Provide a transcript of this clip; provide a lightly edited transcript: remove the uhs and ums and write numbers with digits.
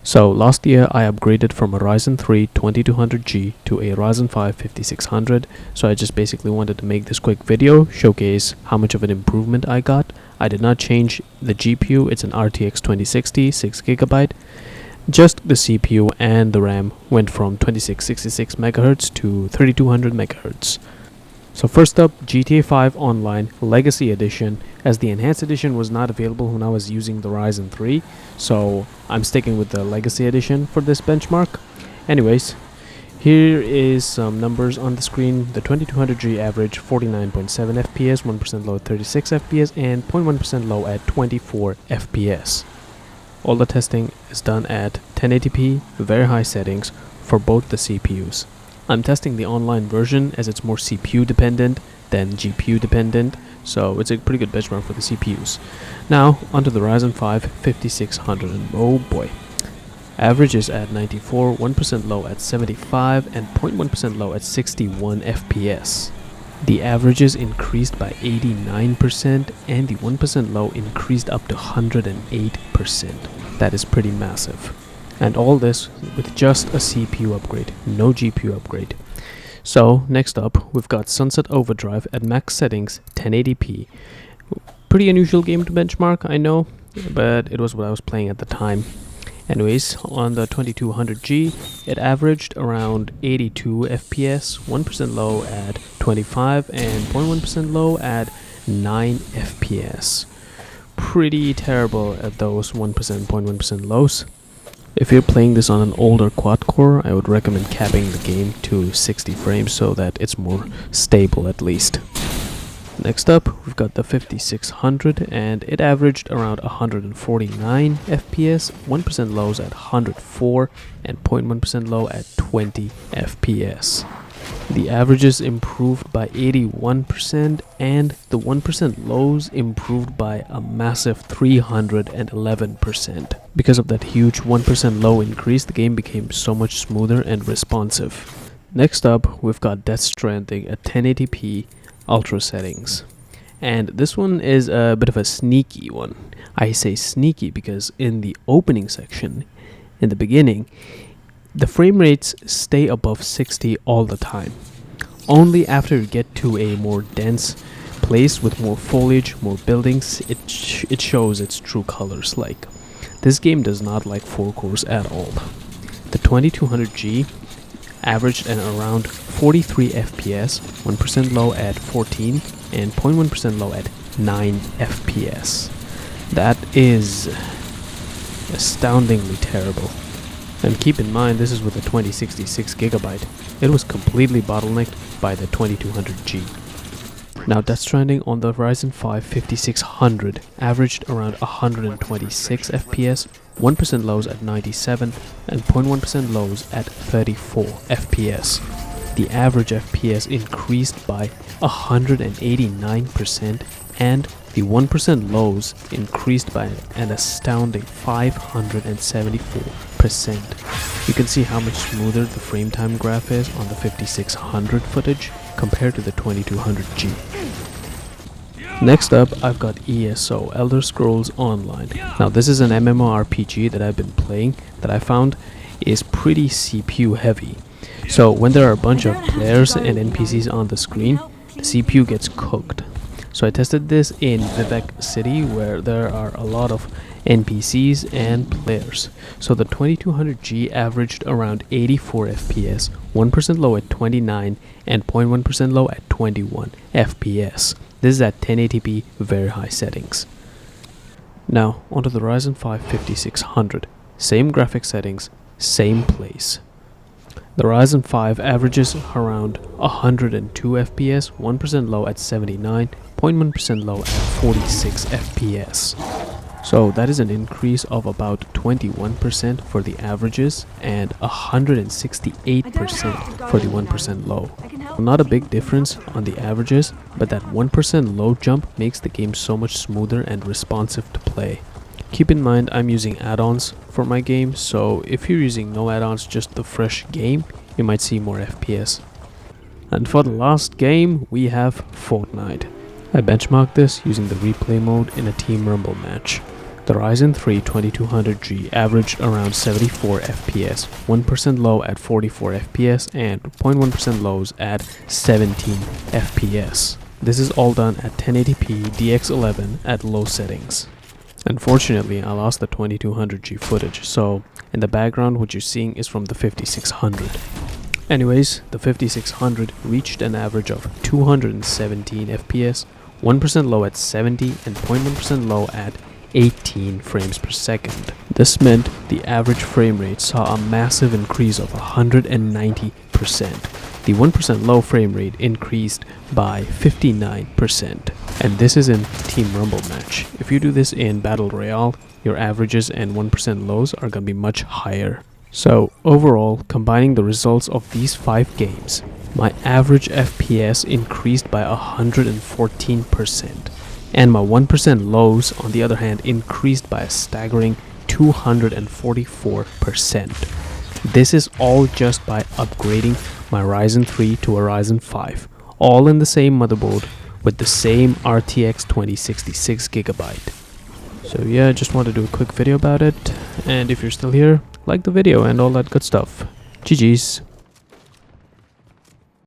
So last year I upgraded from a Ryzen 3 2200G to a Ryzen 5 5600, so I just basically wanted to make this quick video, showcase how much of an improvement I got. I did not change the GPU, it's an RTX 2060 6GB. Just the CPU and the RAM went from 2666 MHz to 3200 MHz. So first up, GTA 5 Online Legacy Edition, as the Enhanced Edition was not available when I was using the Ryzen 3, so I'm sticking with the Legacy Edition for this benchmark. Anyways, here is some numbers on the screen. The 2200G average 49.7 FPS, 1% low at 36 FPS, and 0.1% low at 24 FPS. All the testing is done at 1080p, very high settings for both the CPUs. I'm testing the online version as it's more CPU dependent than GPU dependent, so it's a pretty good benchmark for the CPUs. Now onto the Ryzen 5 5600, and oh boy. Average is at 94, 1% low at 75, and 0.1% low at 61 FPS. The averages increased by 89%, and the 1% low increased up to 108%. That is pretty massive. And all this with just a CPU upgrade, no GPU upgrade. So next up, we've got Sunset Overdrive at max settings 1080p. Pretty unusual game to benchmark, I know, but it was what I was playing at the time. Anyways, on the 2200G, it averaged around 82 FPS, 1% low at 25, and 0.1% low at 9 FPS. Pretty terrible at those 1%, 0.1% lows. If you're playing this on an older quad core, I would recommend capping the game to 60 frames so that it's more stable at least. Next up, we've got the 5600, and it averaged around 149 FPS, 1% lows at 104, and 0.1% low at 20 FPS. The averages improved by 81%, and the 1% lows improved by a massive 311%. Because of that huge 1% low increase, the game became so much smoother and responsive. Next up, we've got Death Stranding at 1080p ultra settings. And this one is a bit of a sneaky one. I say sneaky because in the opening section, in the beginning, the frame rates stay above 60 all the time. Only after you get to a more dense place with more foliage, more buildings, it shows its true colors. Like, this game does not like 4 cores at all. The 2200G averaged at around 43 FPS, 1% low at 14, and 0.1% low at 9 FPS. That is astoundingly terrible. And keep in mind, this is with a 2066 GB. It was completely bottlenecked by the 2200G. Now, Death Stranding on the Ryzen 5 5600 averaged around 126 FPS, 1% lows at 97, and 0.1% lows at 34 FPS. The average FPS increased by 189%, and the 1% lows increased by an astounding 574%. You can see how much smoother the frame time graph is on the 5600 footage compared to the 2200G. Next up, I've got ESO, Elder Scrolls Online. Now this is an MMORPG that I've been playing that I found is pretty CPU heavy. So when there are a bunch of players and NPCs on the screen, the CPU gets cooked. So I tested this in Vivek City where there are a lot of NPCs and players. So the 2200G averaged around 84 FPS, 1% low at 29, and 0.1% low at 21 FPS. This is at 1080p very high settings. Now onto the Ryzen 5 5600. Same graphic settings, same place. The Ryzen 5 averages around 102 FPS, 1% low at 79, 0.1% low at 46 FPS. So that is an increase of about 21% for the averages and 168% for the 1% low. Not a big difference on the averages, but that 1% low jump makes the game so much smoother and responsive to play. Keep in mind, I'm using add-ons for my game, so if you're using no add-ons, just the fresh game, you might see more FPS. And for the last game, we have Fortnite. I benchmarked this using the replay mode in a Team Rumble match. The Ryzen 3 2200G averaged around 74 FPS, 1% low at 44 FPS, and 0.1% lows at 17 FPS. This is all done at 1080p DX11 at low settings. Unfortunately, I lost the 2200G footage, so in the background what you're seeing is from the 5600. Anyways, the 5600 reached an average of 217 FPS, 1% low at 70 and 0.1% low at 18 frames per second. This meant the average frame rate saw a massive increase of 190%. The 1% low frame rate increased by 59%. And this is in Team Rumble match. If you do this in Battle Royale, your averages and 1% lows are going to be much higher. So overall, combining the results of these 5 games, my average FPS increased by 114%. And my 1% lows, on the other hand, increased by a staggering 244%. This is all just by upgrading my Ryzen 3 to a Ryzen 5, all in the same motherboard with the same RTX 2066GB. So yeah, I just wanted to do a quick video about it, and if you're still here, like the video and all that good stuff. GG's.